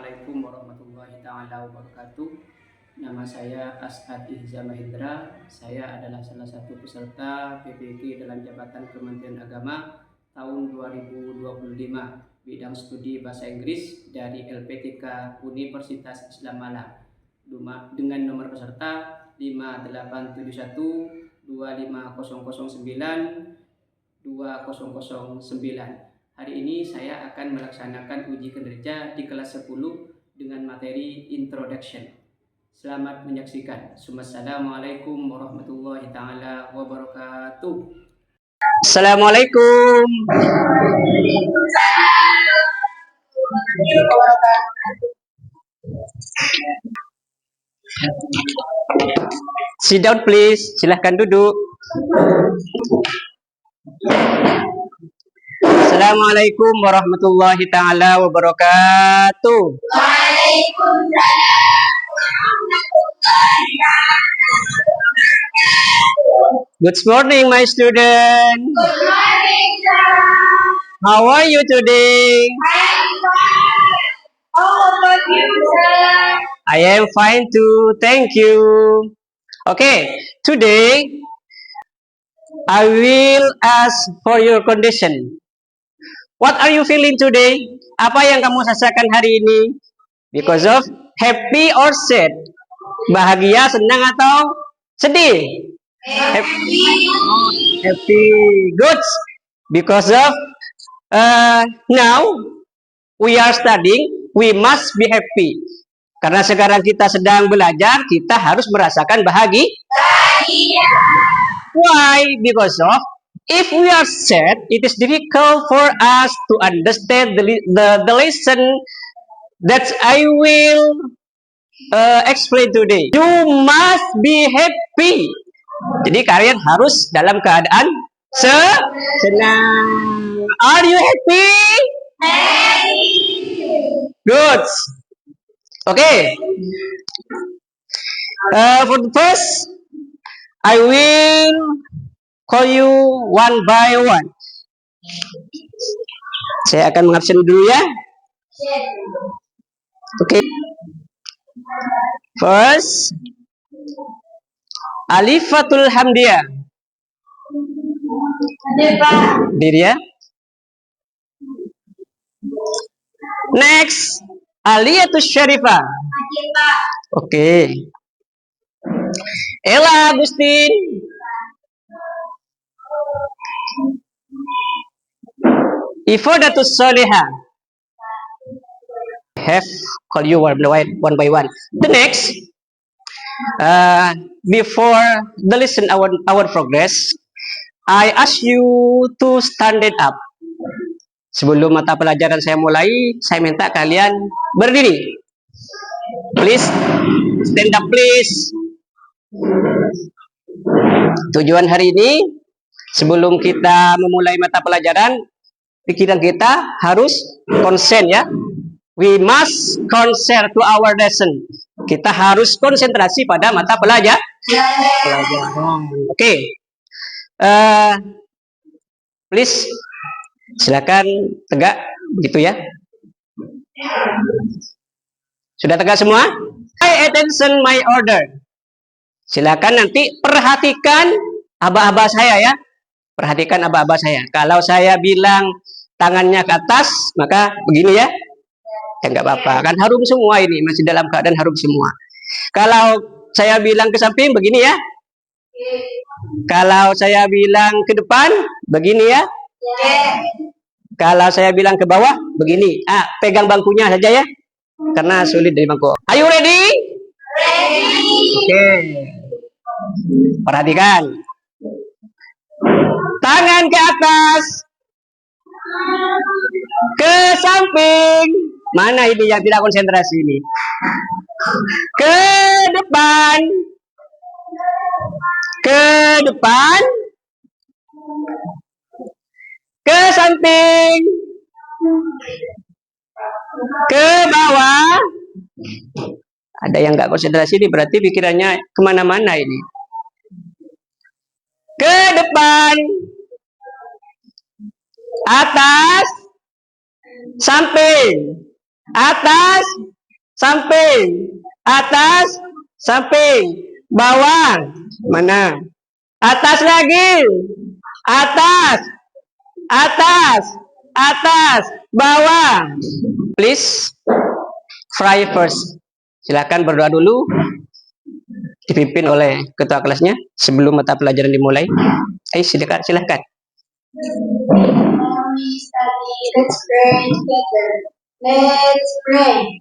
Assalamualaikum warahmatullahi taala wabarakatuh. Nama saya As'ad Ihza Mahendra. Saya adalah salah satu peserta PPG dalam jabatan Kementerian Agama tahun 2025 bidang studi bahasa Inggris dari LPTK Universitas Islam Malang dengan nomor peserta 5871 25009 2009. Hari ini saya akan melaksanakan uji kinerja di kelas 10 dengan materi Introduction. Selamat menyaksikan. Assalamualaikum warahmatullahi taala wabarakatuh. Assalamualaikum. Sit down please. Silahkan duduk. Assalamualaikum warahmatullahi taala wabarakatuh. Waalaikumsalam warahmatullahi wabarakatuh. Good morning, my student. Good morning, sir. How are you today? I'm fine. How about you, sir? I am fine too. Thank you. Okay, today I will ask for your condition. What are you feeling today? Apa yang kamu rasakan hari ini? Because of happy or sad? Bahagia, senang atau sedih? Happy. Good. Because of now we are studying, we must be happy. Karena sekarang kita sedang belajar, kita harus merasakan bahagia. Why? Because of if we are sad, it is difficult for us to understand the lesson that I will explain today. You must be happy. Jadi kalian harus dalam keadaan senang. Are you happy? Good. Okay. For the first, I will call you one by one. Saya akan mengabsen dulu ya. Oke. First, Alifatul Hamdiyah. Diri ya. Next, Aliyatul Syarifah. Oke. Ella Agustin. Ifadatus Salihah. Have call you one by one. The next, before the listen our progress, I ask you to stand it up. Sebelum mata pelajaran saya mulai, saya minta kalian berdiri. Please stand up, please. Tujuan hari ini, sebelum kita memulai mata pelajaran, pikiran kita harus konsen ya. We must concern to our lesson. Kita harus konsentrasi pada mata pelajaran. Oke. Please, silakan tegak, begitu ya. Sudah tegak semua? Pay attention my order. Silakan nanti perhatikan aba-aba saya ya. Perhatikan aba-aba saya. Kalau saya bilang tangannya ke atas, maka begini ya. Ya nggak apa-apa, kan harum semua ini, masih dalam keadaan harum semua. Kalau saya bilang ke samping, begini ya. Kalau saya bilang ke depan, begini ya. Kalau saya bilang ke bawah, begini. Pegang bangkunya saja ya, karena sulit dari bangku. Are you ready? Ready. Oke. Perhatikan. Tangan ke atas. Ke samping. Mana ini yang tidak konsentrasi ini? Ke depan. Ke depan. Ke samping. Ke bawah. Ada yang nggak konsentrasi ini, berarti pikirannya kemana-mana ini. Ke depan. Atas. Samping. Atas, samping, atas, samping, bawah, mana? Atas lagi, atas, atas, atas, bawah. Please, pray first. Silakan berdoa dulu, dipimpin oleh ketua kelasnya sebelum mata pelajaran dimulai. Ayo silakan, silakan. Let's pray together. Let's pray.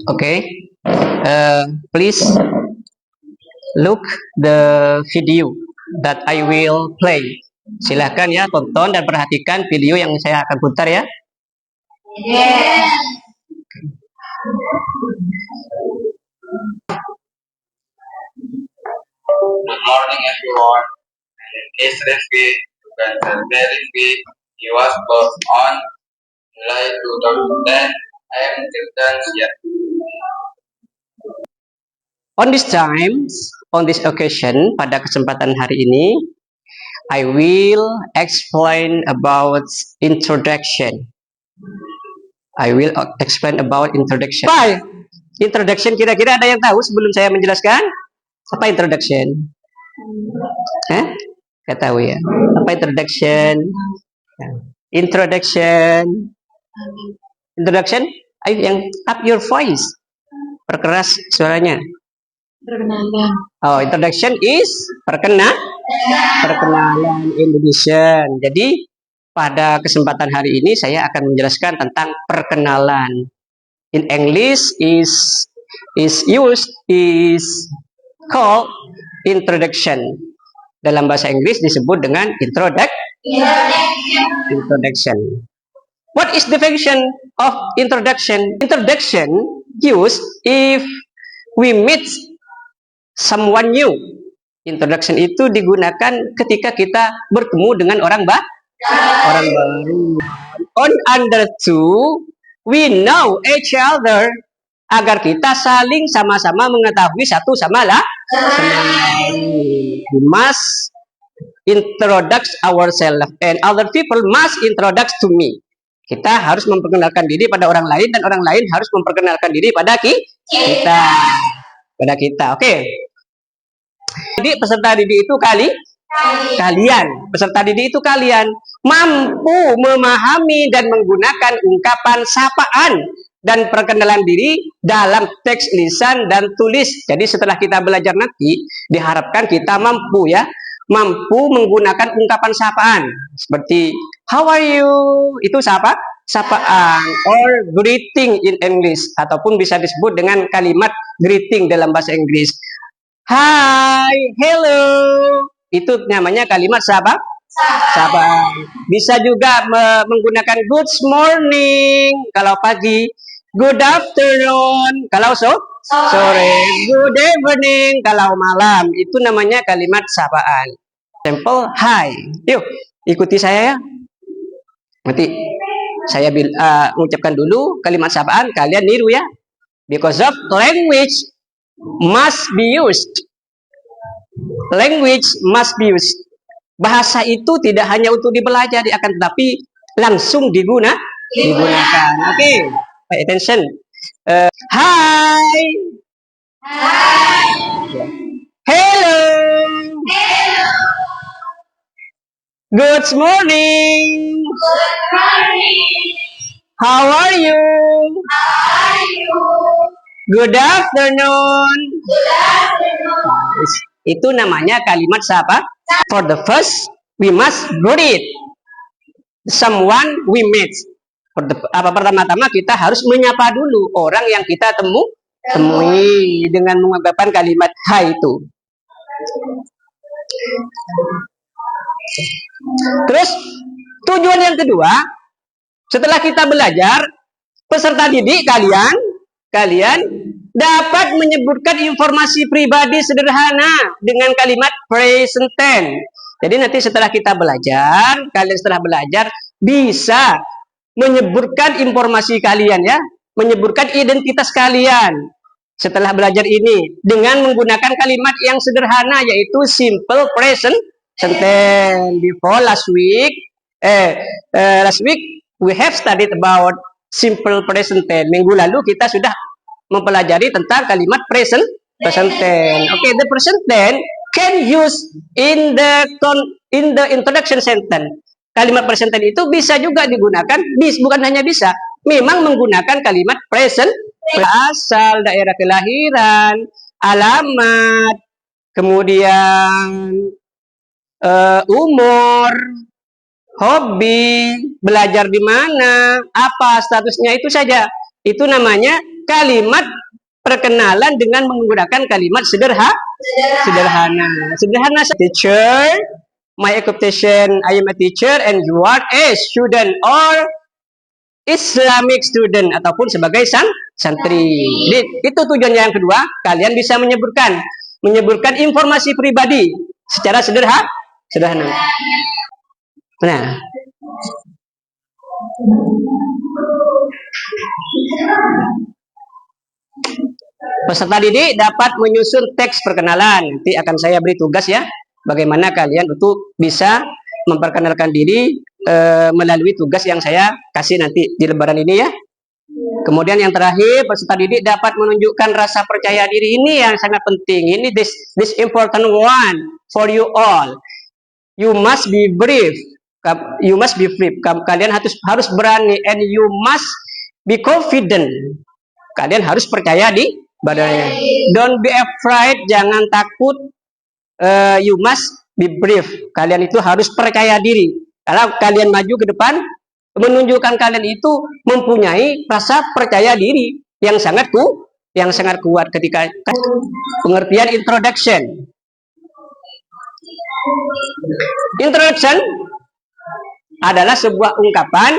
Okay, please look the video that I will play. Silahkan ya, tonton dan perhatikan video yang saya akan putar ya. Good morning, everyone. In case Refi, Refi, he was born on July 2010. I am Tirtan Syed. On this time, on this occasion, pada kesempatan hari ini, I will explain about introduction. I will explain about introduction. Apa introduction, kira-kira ada yang tahu sebelum saya menjelaskan? Apa introduction? Nggak tahu ya. Apa introduction? Introduction. Introduction? Ayo yang up your voice. Perkeras suaranya. Perkenalan. Oh, introduction is perkenalan Indonesian. Jadi pada kesempatan hari ini saya akan menjelaskan tentang perkenalan. In English is called introduction. Dalam bahasa Inggris disebut dengan introduction. What is definition of introduction? Introduction used if we meet someone new. Introduction itu digunakan ketika kita bertemu dengan orang baru. On under two, we know each other, agar kita saling sama-sama mengetahui satu sama lain. We must introduce ourselves and other people must introduce to me. Kita harus memperkenalkan diri pada orang lain dan orang lain harus memperkenalkan diri pada kita. Oke. Jadi peserta didik itu kalian. Peserta didik itu kalian mampu memahami dan menggunakan ungkapan sapaan dan perkenalan diri dalam teks lisan dan tulis. Jadi setelah kita belajar nanti diharapkan kita mampu menggunakan ungkapan sapaan seperti how are you, itu sapaan, or greeting in English, ataupun bisa disebut dengan kalimat greeting dalam bahasa Inggris. Hi, hello, itu namanya kalimat sapaan. Bisa juga menggunakan good morning kalau pagi, good afternoon kalau sore, good evening kalau malam. Itu namanya kalimat sapaan. Simple, hi. Yuk, ikuti saya ya. Nanti saya mengucapkan dulu kalimat sapaan, kalian niru ya. Because of language must be used. Language must be used. Bahasa itu tidak hanya untuk dipelajari, akan tetapi langsung digunakan. Oke, okay. Pay attention. Hi. Hi. Hello. Hello. Good morning. Good morning. How are you? How are you? Good afternoon. Good afternoon. Itu namanya kalimat siapa? For the first, we must greet someone we met. Pertama-tama kita harus menyapa dulu orang yang kita temui dengan mengucapkan kalimat hai itu. Terus tujuan yang kedua, setelah kita belajar, peserta didik kalian dapat menyebutkan informasi pribadi sederhana dengan kalimat present tense. Jadi nanti setelah kita belajar, kalian setelah belajar bisa menyebutkan informasi kalian ya, menyebutkan identitas kalian setelah belajar ini dengan menggunakan kalimat yang sederhana yaitu simple present tense. Before last week we have studied about simple present tense. Minggu lalu kita sudah mempelajari tentang kalimat present tense. Okay, the present tense can use in the introduction sentence. Kalimat present tense itu bisa juga digunakan, bukan hanya bisa, memang menggunakan kalimat present, asal, daerah kelahiran, alamat, kemudian umur, hobi, belajar di mana, apa statusnya, itu saja. Itu namanya kalimat perkenalan dengan menggunakan kalimat sederhana. Teacher, my occupation, I am a teacher and you are a student or Islamic student ataupun sebagai santri. Itu tujuannya yang kedua, kalian bisa menyebutkan informasi pribadi secara sederhana. Nah, peserta didik dapat menyusun teks perkenalan. Nanti akan saya beri tugas ya, bagaimana kalian untuk bisa memperkenalkan diri melalui tugas yang saya kasih nanti di lebaran ini ya. Kemudian yang terakhir, peserta didik dapat menunjukkan rasa percaya diri. Ini yang sangat penting. Ini this important one for you all. You must be brave. You must be brave. Kalian harus berani and you must be confident. Kalian harus percaya di badannya. Don't be afraid. Jangan takut. You must be brave. Kalian itu harus percaya diri. Kalau kalian maju ke depan, menunjukkan kalian itu mempunyai rasa percaya diri yang sangat kuat ketika pengertian introduction. Introduction adalah sebuah ungkapan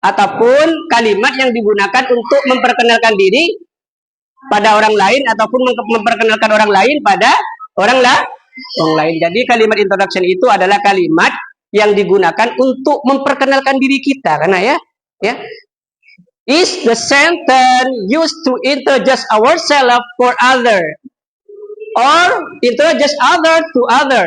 ataupun kalimat yang digunakan untuk memperkenalkan diri pada orang lain ataupun memperkenalkan orang lain pada orang lain. Jadi kalimat introduction itu adalah kalimat yang digunakan untuk memperkenalkan diri kita, karena ya is the sentence used to introduce ourselves for other or introduce other to other.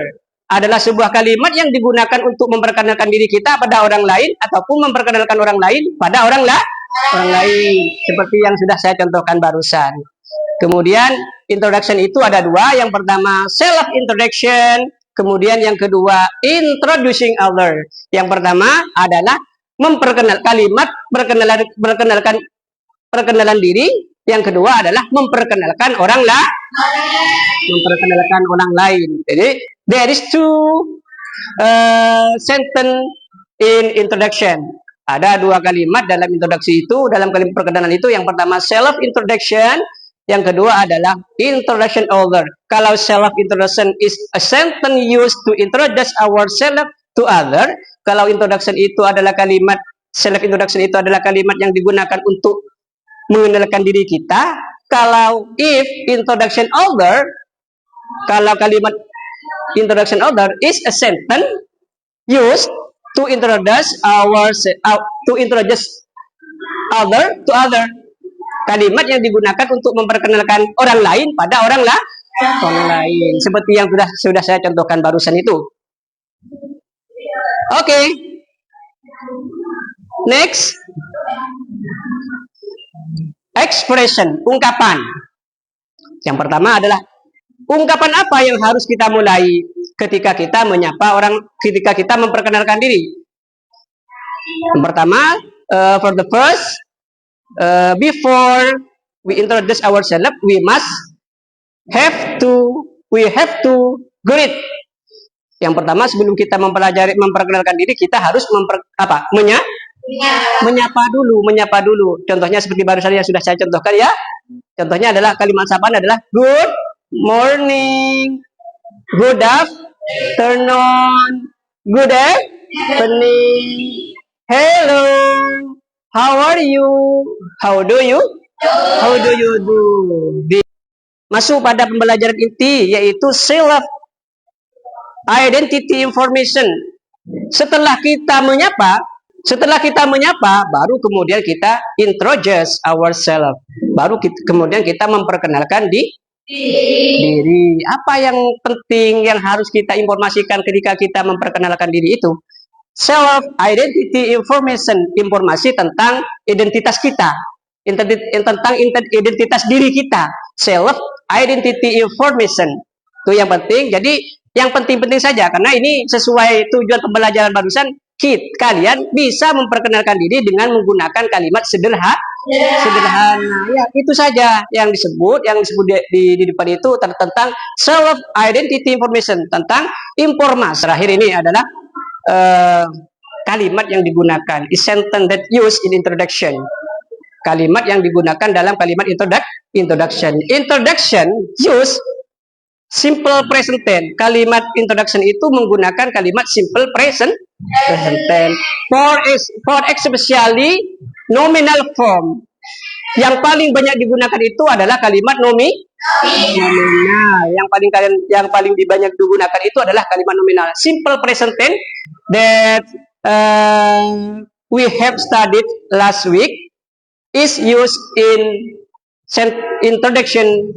Adalah sebuah kalimat yang digunakan untuk memperkenalkan diri kita pada orang lain ataupun memperkenalkan orang lain pada orang lain, seperti yang sudah saya contohkan barusan. Kemudian introduction itu ada dua. Yang pertama self introduction, kemudian yang kedua introducing other. Yang pertama adalah kalimat perkenalan diri. Yang kedua adalah memperkenalkan orang lain. Jadi there is two sentence in introduction. Ada dua kalimat dalam introduksi itu, dalam kalimat perkenalan itu. Yang pertama self introduction, yang kedua adalah introduction other. Kalau self introduction is a sentence used to introduce ourselves to other. Kalau introduction itu adalah kalimat self introduction itu adalah kalimat yang digunakan untuk mengenalkan diri kita. Kalau if introduction other, kalau kalimat introduction other is a sentence used to introduce other to other. kalimat yang digunakan untuk memperkenalkan orang lain pada orang lain. Seperti yang sudah saya contohkan barusan itu. Oke. Next. Expression, ungkapan. Yang pertama adalah ungkapan apa yang harus kita mulai ketika kita menyapa orang, ketika kita memperkenalkan diri. Yang pertama, for the first, before we introduce ourselves, we have to greet. Yang pertama, sebelum kita memperkenalkan diri, kita harus menyapa dulu. Contohnya seperti barusan yang sudah saya contohkan ya. Contohnya adalah kalimat sapaan adalah good morning, good afternoon, good evening, hello, how are you, how do you do. Masuk pada pembelajaran inti yaitu self identity information. Setelah kita menyapa, baru kemudian kita introduce ourselves. Baru kemudian kita memperkenalkan diri. Apa yang penting yang harus kita informasikan ketika kita memperkenalkan diri itu? Self identity information, informasi tentang identitas kita, tentang identitas diri kita. Self identity information. Itu yang penting. Jadi yang penting-penting saja, karena ini sesuai tujuan pembelajaran barusan. Kalian bisa memperkenalkan diri dengan menggunakan kalimat sederhana. Ya, itu saja yang disebut di depan itu tentang self identity information, tentang informasi. Terakhir ini adalah kalimat yang digunakan, is sentence that used in introduction. Kalimat yang digunakan dalam kalimat introduction. Introduction use simple present tense. Kalimat introduction itu menggunakan kalimat simple present tense. For especially nominal form. Yang paling banyak digunakan itu adalah kalimat nominal. Yang paling banyak digunakan itu adalah kalimat nominal. Simple present tense that we have studied last week is used in introduction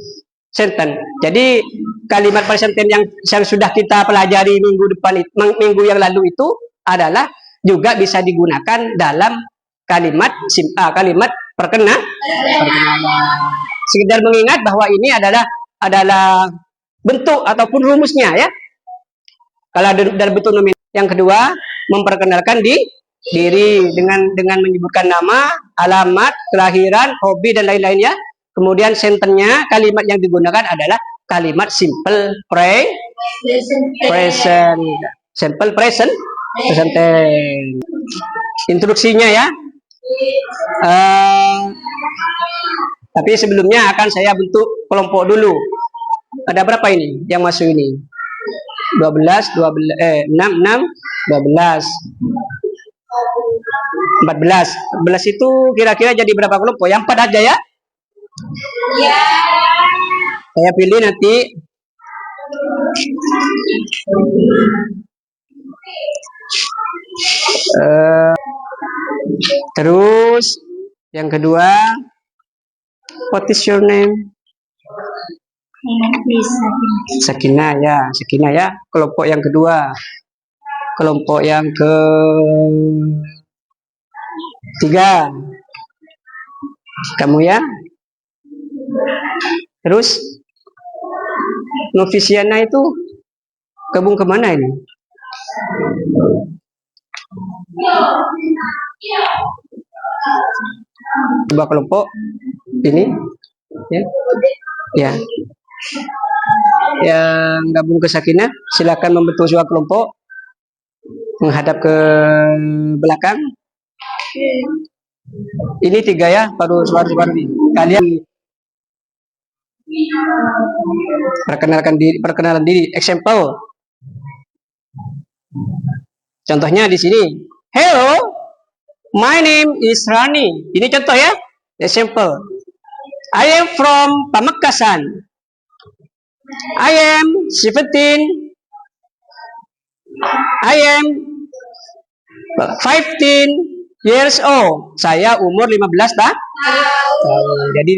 sentence. Jadi kalimat present tense yang sudah kita pelajari minggu yang lalu itu adalah juga bisa digunakan dalam kalimat perkenalan. Sekedar mengingat bahwa ini adalah bentuk ataupun rumusnya ya. Kalau dalam bentuk nominal. Yang kedua, memperkenalkan diri dengan menyebutkan nama, alamat, kelahiran, hobi dan lain-lainnya. Kemudian sentennya, kalimat yang digunakan adalah kalimat simple present. Simple present tense. Instruksinya ya. Tapi sebelumnya akan saya bentuk kelompok dulu. Ada berapa ini yang masuk ini? 12, 6, 12. 14 itu kira-kira jadi berapa kelompok? Yang 4 aja ya? Ya. Saya pilih nanti. Terus yang kedua, what is your name? Sakinah ya. Kelompok yang kedua. Kelompok yang ketiga. Kamu ya. Terus Novisiana itu gabung kemana ini? Coba kelompok ini ya. Yang gabung ke Sakinah silakan membentuk sebuah kelompok menghadap ke belakang. Ini 3 ya, baru ini. Kalian perkenalan diri. Example. Contohnya di sini. Hello, my name is Rani. Ini contoh ya. Example. I am from Pamekasan. I am 17. I am 15 years old. Saya umur 15 tahun. Jadi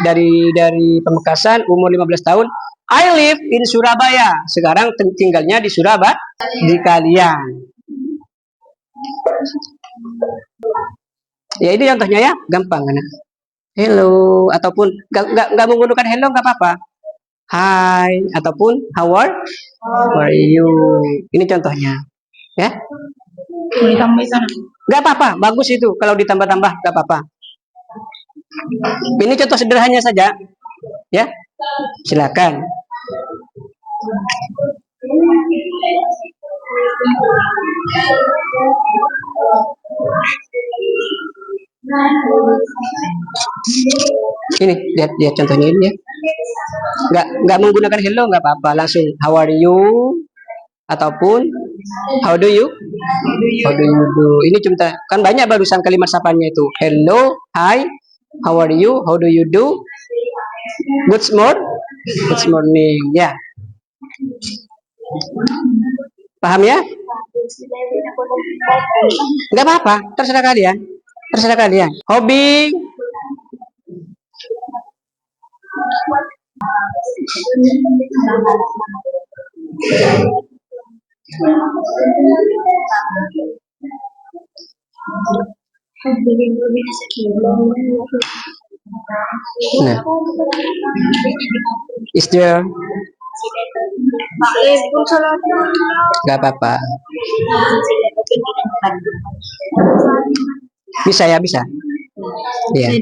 dari pemekasan umur 15 tahun. I live in Surabaya. Sekarang tinggalnya di Surabaya. Di kalian. Ya ini contohnya ya, gampang kan? Hello ataupun nggak menggunakan hello nggak apa-apa. Hi ataupun how are you? Ini contohnya, ya. Nggak apa-apa, bagus itu kalau ditambah-tambah nggak apa-apa. Ini contoh sederhananya saja, ya. Silakan. Ini lihat contohnya ini ya. Nggak menggunakan hello nggak apa-apa, langsung how are you ataupun how do you do. Ini cuma kan banyak barusan kalimat sapanya itu hello, hi, how are you, how do you do, good morning ya. Paham ya? Nggak apa-apa, terserah kalian. Hobi. Nah, is there? Gak apa-apa. Bisa ya, bisa. Iya.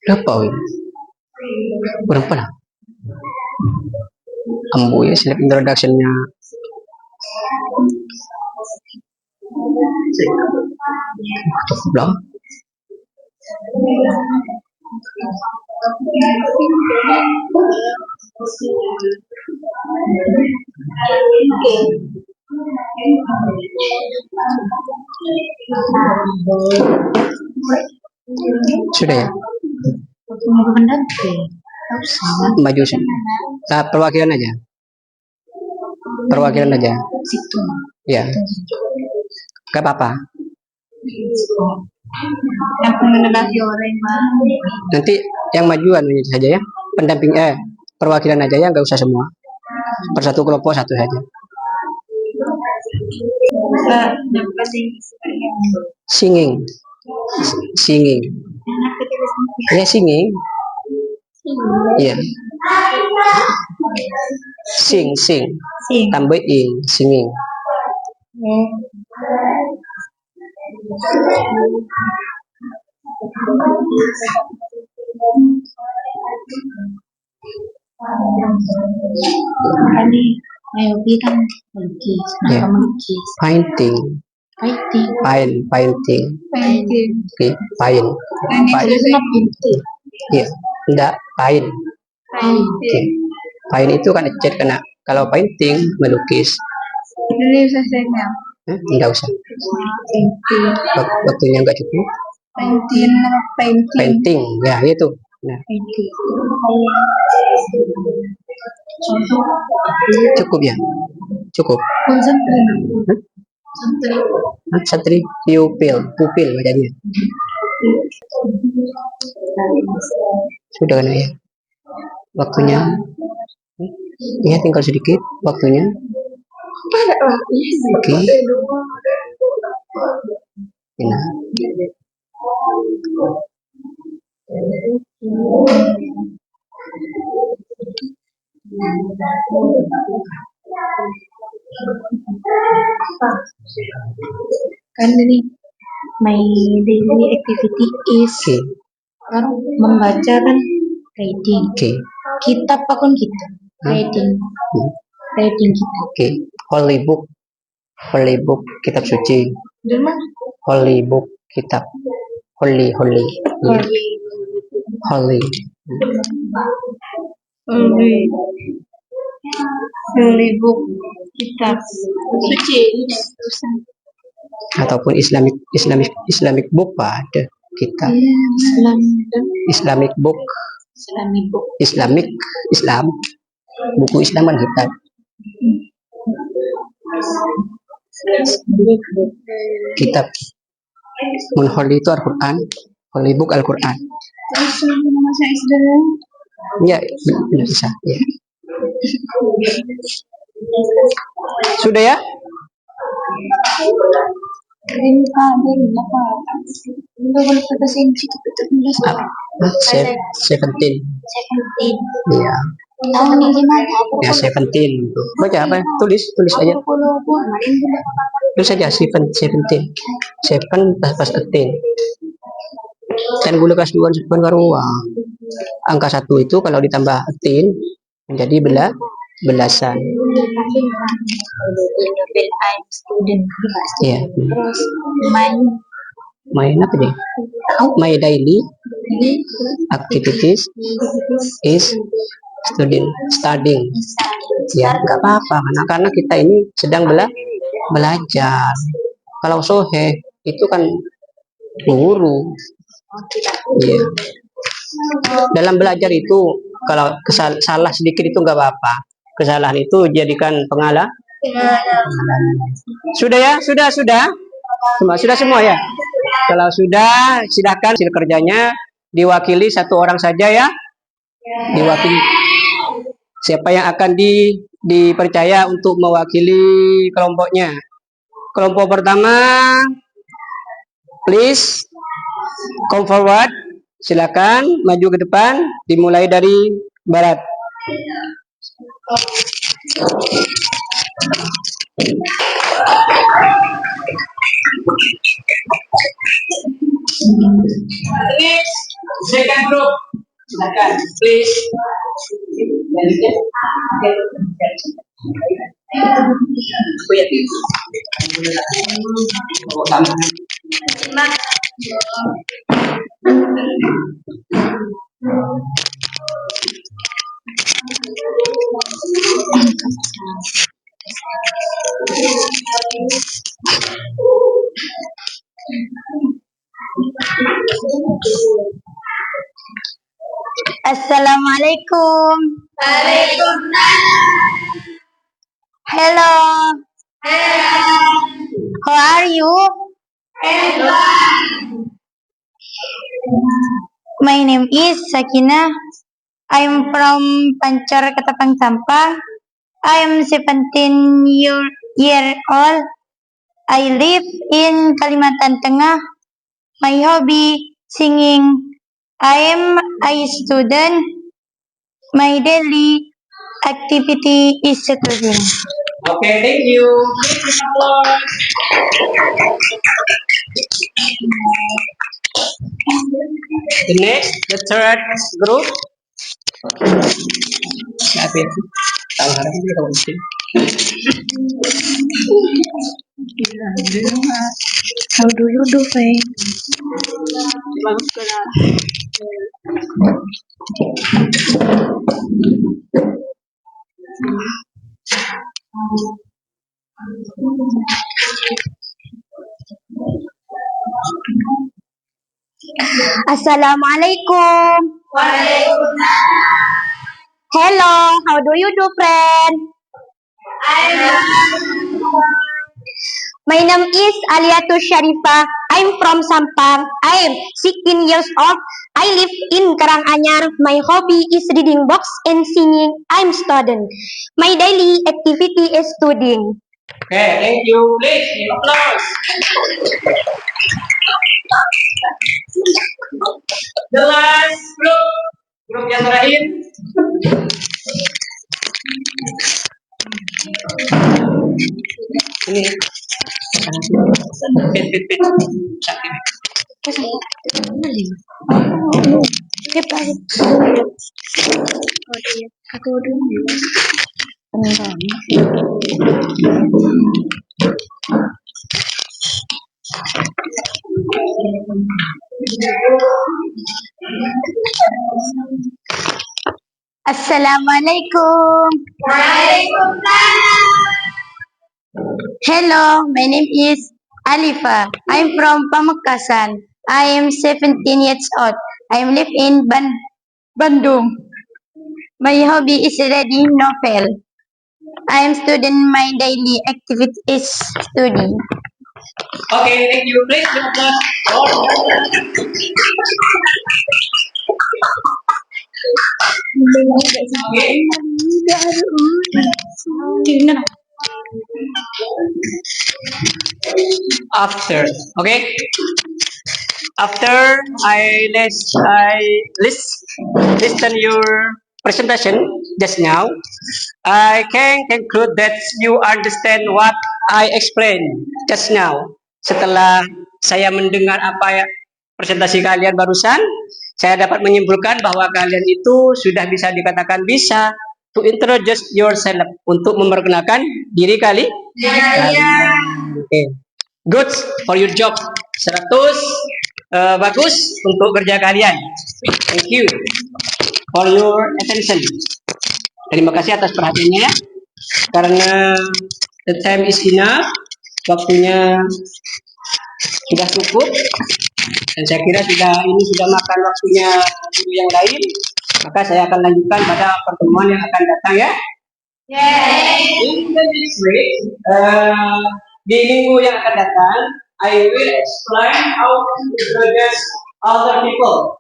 Berapa ini? Berapa lah? Ambu ya, select introduction-nya. Belum. Sudah ya? Maju sini. Tahap perwakilan aja. Ya. Gak apa-apa. Nanti yang majuan saja ya. Pendamping perwakilan aja ya, nggak usah semua. Per satu kelompok satu saja. Singing. Ya singing. Iya. Sing. Tambahin singing. Hobi kan melukis, Yeah. melukis. Painting. Oke, paint. Iya, enggak paint. Oke. Paint itu kan cat kena. Kalau painting melukis. Ini selesainya. Enggak usah. Waktunya enggak cukup. Painting. Ya, itu. Nah. Cukup ya? Cukup. Santri pupil bacanya. Sudah kan ya? Waktunya. Ya tinggal sedikit waktunya. Oke. Nah. Kan ini my daily activity is membaca kan reading. Kitab akun kita reading kita. Holy book kitab suci. Holy book kitab. Holy book kitab suci. Ataupun Islamic book ada kitab. Islamic book Islamic, Islam. Buku Islam kan hitam. Kitab Holy itu Al-Quran. Holy book Al-Quran. Ya, benar bisa. Ya. Sudah ya? Seventeen. Iya. Ya, 17. Baca apa? Tulis aja. Tulis saja 17. 7 pas 18. Dan gula kelas 2 kan baru angka 1 itu kalau ditambah 18 menjadi belasan. Iya. Terus Main apa deh? My daily activities is studying. Ya, nggak apa-apa karena kita ini sedang belajar. Kalau soheh itu kan guru. Iya. Dalam belajar itu kalau salah sedikit itu nggak apa-apa. Kesalahan itu jadikan pengalaman. Sudah ya? Sudah. Sudah semua ya? Kalau sudah, silakan hasil kerjanya diwakili satu orang saja ya. Diwakili. Siapa yang akan dipercaya untuk mewakili kelompoknya? Kelompok pertama, please come forward. Silakan maju ke depan. Dimulai dari barat. Second group, silakan, please. Assalamualaikum. Hello. How are you? My name is Sakina. I'm from Pancar Ketapang Sampang. I am 17 year old. I live in Kalimantan Tengah. My hobby singing. I am a student. My daily activity is studying. Okay, thank you. The next, the third group. Siapa itu? Tahu harapnya dia kawan sih. How do you do, friend? Assalamualaikum. Hello, how do you do, friend? My name is Aliatul Sharifah. I'm from Sampang. I am 16 years old. I live in Karanganyar. My hobby is reading books and singing. I'm student. My daily activity is studying. Okay, thank you. Please, applause. The last group yang terakhir. Ini. Assalamualaikum. Hello, my name is Alifa. I'm from Pamekasan. I am 17 years old. I live in Bandung. My hobby is reading novel. I am student. My daily activity is studying. Okay, thank you. Please give applause for okay. After, okay. After I listen your presentation just now, I can conclude that you understand what I explained just now. Setelah saya mendengar apa ya presentasi kalian barusan, saya dapat menyimpulkan bahwa kalian itu sudah bisa dikatakan bisa to introduce yourself untuk memperkenalkan diri kalian. Okay. Good for your job. 100 bagus untuk kerja kalian. Thank you for your attention. Terima kasih atas perhatiannya ya. Karena the time is enough, waktunya sudah cukup dan saya kira ini sudah makan waktunya guru yang lain, maka saya akan lanjutkan pada pertemuan yang akan datang ya. In the next week, di minggu yang akan datang, I will explain how to introduce other people,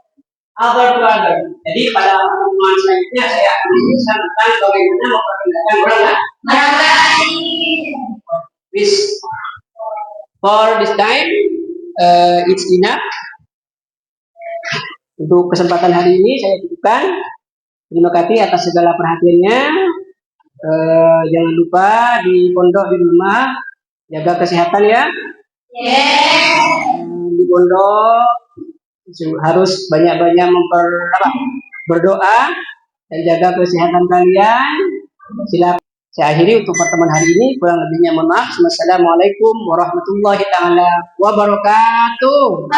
other to other. Jadi pada pertemuan selanjutnya saya akan menjelaskan tentang bagaimana memperkenalkan orang lain. Please, for this time, it's enough. Untuk kesempatan hari ini saya cukupkan. Terima kasih atas segala perhatiannya. Jangan lupa di pondok di rumah jaga kesehatan ya. Di pondok harus banyak-banyak berdoa dan jaga kesehatan kalian. Silakan saya akhiri untuk pertemuan hari ini. Kurang lebihnya mohon maaf. Wassalamualaikum warahmatullahi taala wabarakatuh.